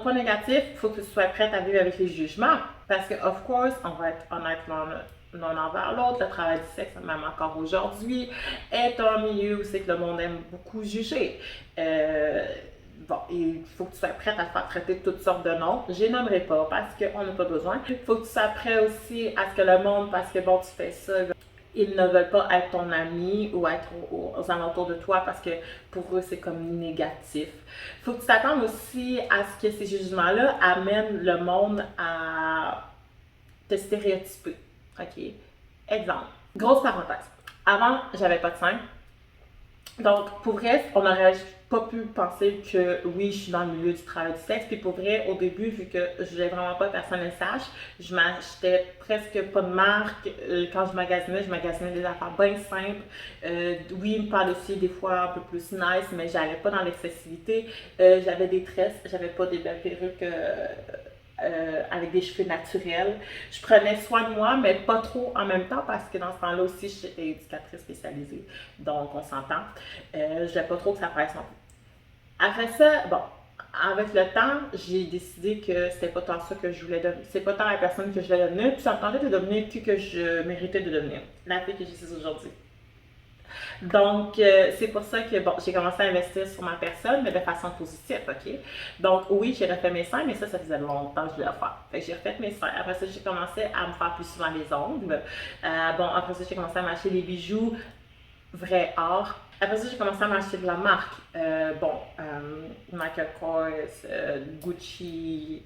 Autre point négatif, il faut que tu sois prête à vivre avec les jugements. Parce que, of course, on va être honnête l'un envers l'autre. Le travail du sexe, même encore aujourd'hui, est un milieu où c'est que le monde aime beaucoup juger. Bon, il faut que tu sois prête à te faire traiter de toutes sortes de noms. Je les nommerai pas parce qu'on n'a pas besoin. Il faut que tu sois prêt aussi à ce que le monde, parce que bon, tu fais ça, ils ne veulent pas être ton ami ou être aux alentours de toi parce que pour eux, c'est comme négatif. Il faut que tu t'attendes aussi à ce que ces jugements-là amènent le monde à te stéréotyper. OK? Exemple. Grosse parenthèse. Avant, j'avais pas de sein. Donc, pour vrai, on n'aurait pas pu penser que oui, je suis dans le milieu du travail du sexe. Puis pour vrai, au début, vu que je voulais vraiment pas que personne ne sache, je m'achetais presque pas de marque. Quand je magasinais des affaires bien simples. Oui, une par-dessus, des fois un peu plus nice, mais j'allais pas dans l'excessivité. J'avais des tresses, j'avais pas des belles perruques. Avec des cheveux naturels. Je prenais soin de moi, mais pas trop en même temps parce que dans ce temps-là aussi, j'étais éducatrice spécialisée. Donc, on s'entend. Je voulais pas trop que ça presse non plus. Après ça, bon, avec le temps, j'ai décidé que c'était pas tant ça que je voulais devenir. C'est pas tant la personne que je voulais devenir, puis ça me tentait de devenir qui que je méritais de devenir. La fille que je suis aujourd'hui. Donc, c'est pour ça que, bon, j'ai commencé à investir sur ma personne, mais de façon positive, OK? Donc, oui, j'ai refait mes seins, mais ça faisait longtemps que je voulais le faire. Fait que j'ai refait mes seins. Après ça, j'ai commencé à me faire plus souvent les ongles. Bon, après ça, j'ai commencé à m'acheter des bijoux vrai or. Après ça, j'ai commencé à m'acheter de la marque. Michael Kors, Gucci,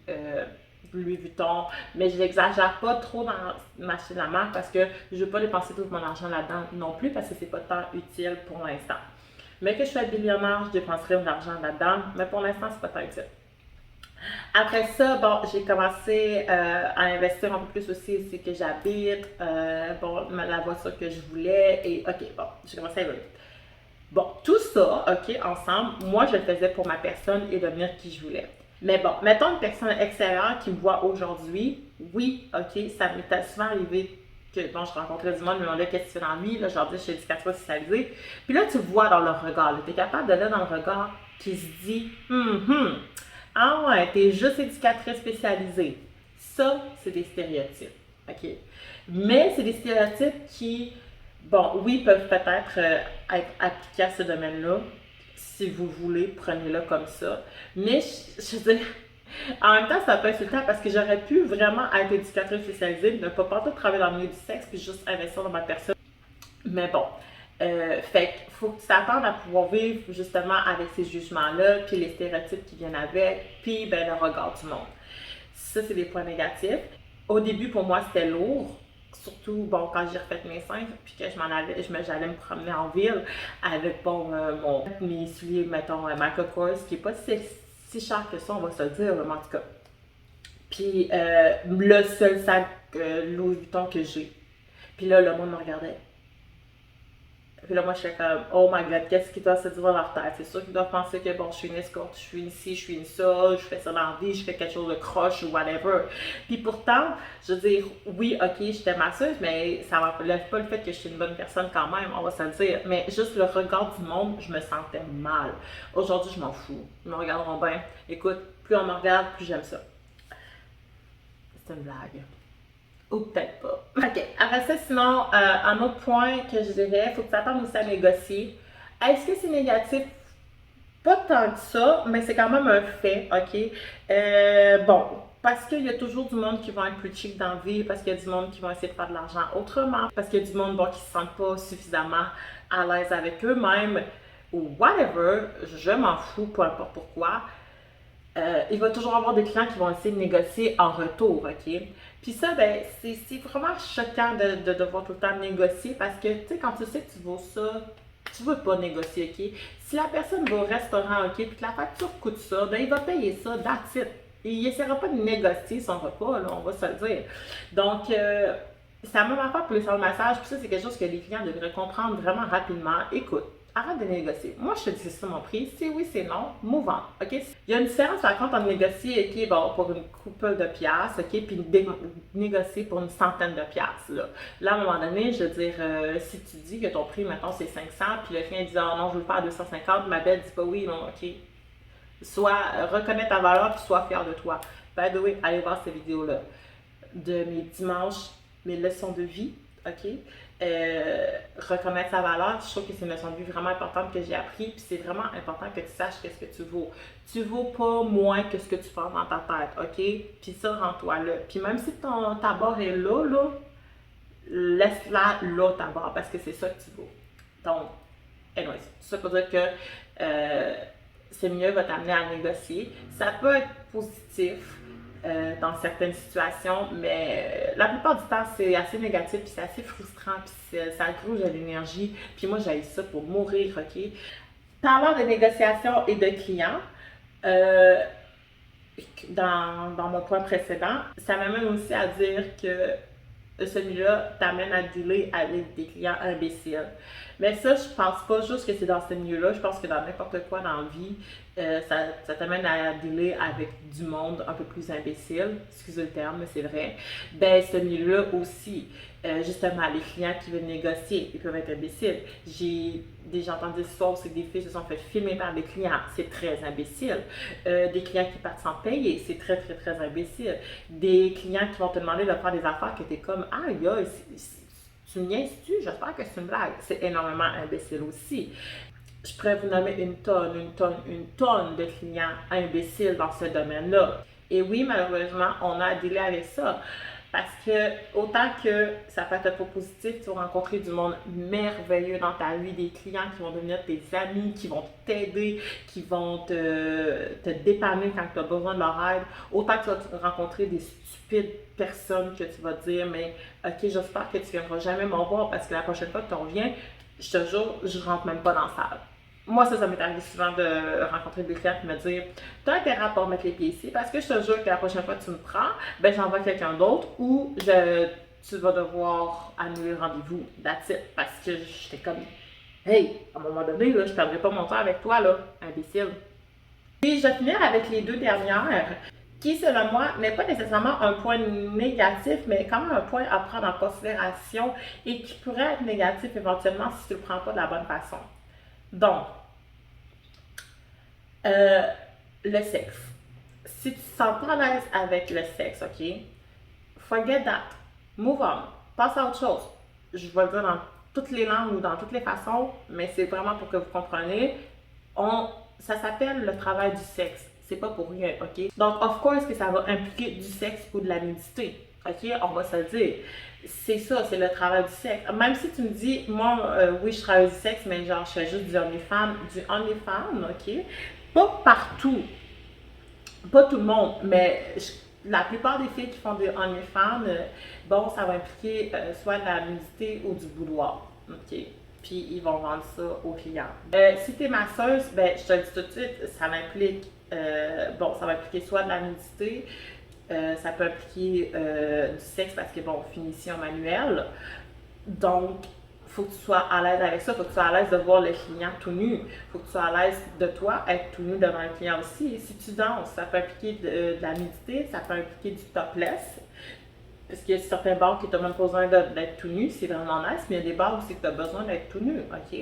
Louis Vuitton, mais je n'exagère pas trop dans m'acheter de la marque parce que je ne veux pas dépenser tout mon argent là-dedans non plus parce que c'est pas tant utile pour l'instant. Mais que je sois millionnaire, je dépenserai de l'argent là-dedans, mais pour l'instant, c'est pas tant utile. Après ça, bon, j'ai commencé à investir un peu plus aussi c'est que j'habite, la voiture que je voulais, et ok, bon, j'ai commencé à évoluer. Bon, tout ça, ok, ensemble, moi je le faisais pour ma personne et devenir qui je voulais. Mais bon, mettons une personne extérieure qui me voit aujourd'hui, oui, ok, ça m'est souvent arrivé que, bon, je rencontrais du monde, me demandait qu'est-ce que tu fais dans la vie, là, je leur dis, je suis éducatrice spécialisée. Puis là, tu vois dans leur regard, tu es capable de lire dans le regard qui se dit, ah ouais, t'es juste éducatrice spécialisée. Ça, c'est des stéréotypes, ok? Mais c'est des stéréotypes qui, bon, oui, peuvent peut-être être appliqués à ce domaine-là. Si vous voulez, prenez-le comme ça. Mais, je veux dire, en même temps, c'est un peu insultant parce que j'aurais pu vraiment être éducatrice spécialisée, ne pas partout travailler dans le milieu du sexe, puis juste investir dans ma personne. Mais bon, fait qu'il faut que tu t'attendes à pouvoir vivre justement avec ces jugements-là, puis les stéréotypes qui viennent avec, puis ben, le regard du monde. Ça, c'est des points négatifs. Au début, pour moi, c'était lourd. Surtout, bon, quand j'ai refait mes seins, puis que j'allais me promener en ville avec, bon, mes souliers, mettons, Michael Kors, qui n'est pas si cher que ça, on va se le dire, mais en tout cas. Puis, le seul sac Louis Vuitton que j'ai. Puis là, le monde me regardait. Puis là, moi, je fais comme, oh my god, qu'est-ce qui doit se dire dans leur tête? C'est sûr qu'ils doivent penser que, bon, je suis une escorte, je suis une ci, je suis une ça, je fais ça dans la vie, je fais quelque chose de croche ou whatever. Puis pourtant, je veux dire, oui, ok, j'étais masseuse, mais ça m'enlève pas le fait que je suis une bonne personne quand même, on va se le dire. Mais juste le regard du monde, je me sentais mal. Aujourd'hui, je m'en fous. Ils me regarderont bien. Écoute, plus on me regarde, plus j'aime ça. C'est une blague. Ou peut-être pas. Ok, après ça, sinon, un autre point que je dirais, il faut que tu attendes aussi à négocier. Est-ce que c'est négatif? Pas tant que ça, mais c'est quand même un fait, ok? Bon, parce qu'il y a toujours du monde qui va être plus cheap dans la vie, parce qu'il y a du monde qui va essayer de faire de l'argent autrement, parce qu'il y a du monde bon, qui ne se sentent pas suffisamment à l'aise avec eux-mêmes, ou whatever, je m'en fous, peu importe pourquoi. Il va toujours avoir des clients qui vont essayer de négocier en retour, ok? Puis ça, ben, c'est vraiment choquant de devoir tout le temps négocier parce que, tu sais, quand tu sais que tu vaux ça, tu veux pas négocier, ok? Si la personne va au restaurant, ok, puis que la facture coûte ça, ben, il va payer ça, that's it. Et il essaiera pas de négocier son repas, là, on va se le dire. Donc, c'est la même affaire pour les salles de massage, puis ça, c'est quelque chose que les clients devraient comprendre vraiment rapidement. Écoute, arrête de négocier. Moi, je te dis c'est ça mon prix. Si oui, c'est non, move on. OK? Il y a une différence, par contre, entre négocier, OK, bon, pour une couple de piastres, OK, puis négocier pour une centaine de piastres, là. Là, à un moment donné, je veux dire, si tu dis que ton prix, mettons, c'est 500, puis le client dit, oh non, je veux le faire à 250, ma belle dit pas oui, non, OK. Sois, reconnais ta valeur, puis sois fier de toi. By the way, allez voir ces vidéos-là de mes dimanches, mes leçons de vie, ok? Reconnaître sa valeur, je trouve que c'est une leçon de vie vraiment importante que j'ai appris, puis c'est vraiment important que tu saches qu'est-ce que tu vaux. Tu vaux pas moins que ce que tu penses dans ta tête, ok? Puis ça, rends-toi là. Puis même si ta barre est là, laisse-la là ta barre, parce que c'est ça que tu vaux. Donc, anyways, ça pour dire que c'est mieux va t'amener à négocier. Ça peut être positif dans certaines situations, mais la plupart du temps, c'est assez négatif, puis c'est assez frustrant, puis ça gruge de l'énergie. Puis moi, j'ai ça pour mourir, OK? Parlant de négociation et de clients, euh, dans mon point précédent, ça m'amène aussi à dire que celui-là t'amène à dealer avec des clients imbéciles. Mais ça, je pense pas juste que c'est dans ce milieu-là. Je pense que dans n'importe quoi dans la vie, ça t'amène à dealer avec du monde un peu plus imbécile. Excusez le terme, mais c'est vrai. Ben, ce milieu-là aussi. Justement, les clients qui veulent négocier, ils peuvent être imbéciles. J'ai déjà entendu des histoires où des filles se sont fait filmer par des clients. C'est très imbécile. Des clients qui partent sans payer, c'est très, très, très imbécile. Des clients qui vont te demander de faire des affaires que t'es comme, ah, tu me niaises-tu? J'espère que c'est une blague. C'est énormément imbécile aussi. Je pourrais vous nommer une tonne de clients imbéciles dans ce domaine-là. Et oui, malheureusement, on a à dealer avec ça. Parce que autant que ça peut être positif, tu vas rencontrer du monde merveilleux dans ta vie, des clients qui vont devenir tes amis, qui vont t'aider, qui vont te dépanner quand tu as besoin de leur aide. Autant que tu vas rencontrer des stupides personnes que tu vas te dire, mais ok, j'espère que tu ne viendras jamais m'en voir parce que la prochaine fois que tu reviens, je te jure, je rentre même pas dans la salle. Moi, ça m'est arrivé souvent de rencontrer des clients qui me disent t'as intérêt à pas mettre les pieds ici parce que je te jure que la prochaine fois que tu me prends, ben j'envoie quelqu'un d'autre ou tu vas devoir annuler le rendez-vous. That's it. Parce que j'étais comme hey, à un moment donné, là, je perdrai pas mon temps avec toi, là, imbécile. Puis je vais finir avec les deux dernières, qui selon moi n'est pas nécessairement un point négatif, mais quand même un point à prendre en considération et qui pourrait être négatif éventuellement si tu ne le prends pas de la bonne façon. Donc, euh, le sexe. Si tu te sens pas à l'aise avec le sexe, ok, forget that. Move on. Passe à autre chose. Je vais le dire dans toutes les langues ou dans toutes les façons, mais c'est vraiment pour que vous compreniez. Ça s'appelle le travail du sexe. C'est pas pour rien, ok? Donc, of course que ça va impliquer du sexe ou de la nudité. Ok? On va se le dire. C'est ça, c'est le travail du sexe. Même si tu me dis, moi, oui, je travaille du sexe, mais genre, je fais juste du OnlyFans, ok? Pas partout, pas tout le monde, mais la plupart des filles qui font des OnlyFans, bon, ça va impliquer soit de la nudité ou du boudoir, ok? Puis ils vont vendre ça aux clients. Si tu es masseuse, ben, je te le dis tout de suite, ça implique, bon, ça va impliquer soit de la nudité, ça peut impliquer du sexe parce que, bon, finition manuelle. Donc, il faut que tu sois à l'aise avec ça, il faut que tu sois à l'aise de voir le client tout nu, il faut que tu sois à l'aise de toi être tout nu devant le client aussi. Et si tu danses, ça peut impliquer de la nudité, ça peut impliquer du topless, parce qu'il y a certains bars qui n'ont même pas besoin d'être tout nu, c'est vraiment nice, mais il y a des bars aussi que tu as besoin d'être tout nu, ok?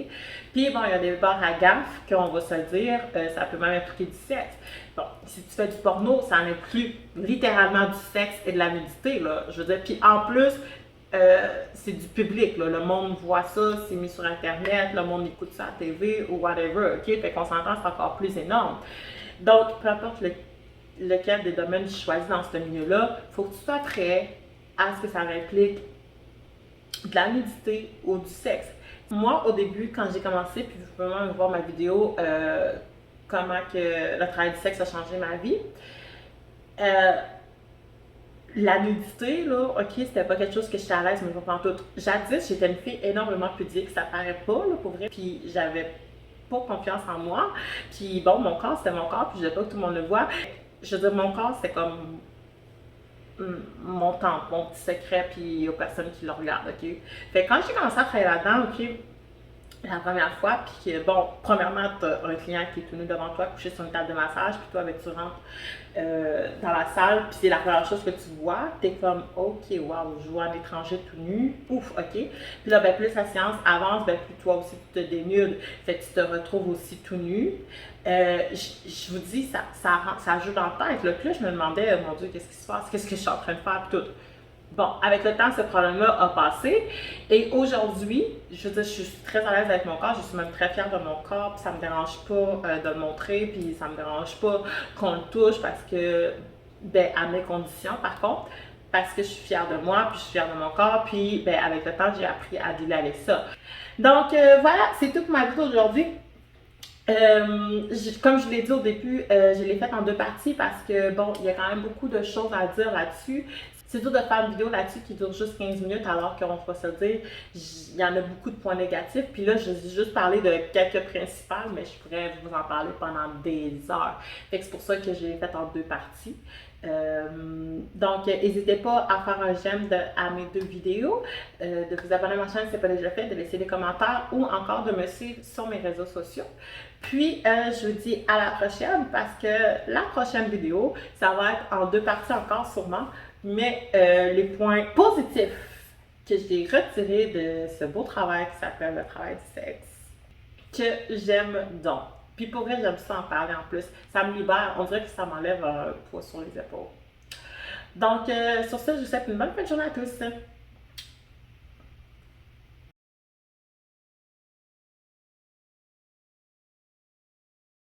Puis bon, il y a des bars à gaffe, qu'on va se le dire, ça peut même impliquer du sexe. Bon, si tu fais du porno, ça inclut littéralement du sexe et de la nudité, là, je veux dire. Puis en plus, c'est du public, là. Le monde voit ça, c'est mis sur Internet, le monde écoute ça à la TV ou whatever, ok? Fait qu'on s'entend, c'est encore plus énorme. Donc, peu importe lequel des domaines tu choisis dans ce milieu-là, il faut que tu sois prêt à ce que ça implique de la nudité ou du sexe. Moi, au début, quand j'ai commencé, puis vous pouvez même voir ma vidéo comment que le travail du sexe a changé ma vie, la nudité, là, ok, c'était pas quelque chose que j'étais à l'aise, mais pas en tout. Jadis, j'étais une fille énormément pudique, ça paraît pas, là, pour vrai, puis j'avais pas confiance en moi. Puis bon, mon corps, c'était mon corps, puis je veux pas que tout le monde le voit. Je veux dire, mon corps, c'est comme mon temple, mon petit secret, puis aux personnes qui le regardent, ok? Fait que quand j'ai commencé à travailler là-dedans, ok, la première fois, puis que, bon, premièrement, tu as un client qui est tout nu devant toi, couché sur une table de massage, puis toi, ben, tu rentres dans la salle, puis c'est la première chose que tu vois, t'es comme, ok, wow, je vois un étranger tout nu, ouf, ok. Puis là, ben, plus la séance avance, ben, plus toi aussi tu te dénudes, fait que tu te retrouves aussi tout nu. Je vous dis, ça joue dans la tête. Là. Puis là, je me demandais, mon Dieu, qu'est-ce qui se passe? Qu'est-ce que je suis en train de faire? Puis tout. Bon, avec le temps, ce problème-là a passé. Et aujourd'hui, je veux dire, je suis très à l'aise avec mon corps. Je suis même très fière de mon corps. Puis ça me dérange pas de le montrer. Puis ça me dérange pas qu'on le touche parce que, ben, à mes conditions, par contre. Parce que je suis fière de moi, puis je suis fière de mon corps. Puis, ben, avec le temps, j'ai appris à dealer avec ça. Donc, voilà, c'est tout pour ma vidéo d'aujourd'hui. Comme je l'ai dit au début, je l'ai faite en deux parties parce que, bon, il y a quand même beaucoup de choses à dire là-dessus. C'est dur de faire une vidéo là-dessus qui dure juste 15 minutes alors qu'on va se le dire, il y en a beaucoup de points négatifs. Puis là, je vais juste parler de quelques principales, mais je pourrais vous en parler pendant des heures. Fait que c'est pour ça que je l'ai faite en deux parties. Donc, n'hésitez pas à faire un j'aime à mes deux vidéos, de vous abonner à ma chaîne si ce n'est pas déjà fait, de laisser des commentaires ou encore de me suivre sur mes réseaux sociaux. Puis, je vous dis à la prochaine parce que la prochaine vidéo, ça va être en deux parties encore sûrement, mais les points positifs que j'ai retirés de ce beau travail qui s'appelle le travail du sexe, que j'aime donc. Puis pour vrai, j'aime ça en parler en plus. Ça me libère, on dirait que ça m'enlève un poids sur les épaules. Donc, sur ce, je vous souhaite une bonne fin de journée à tous.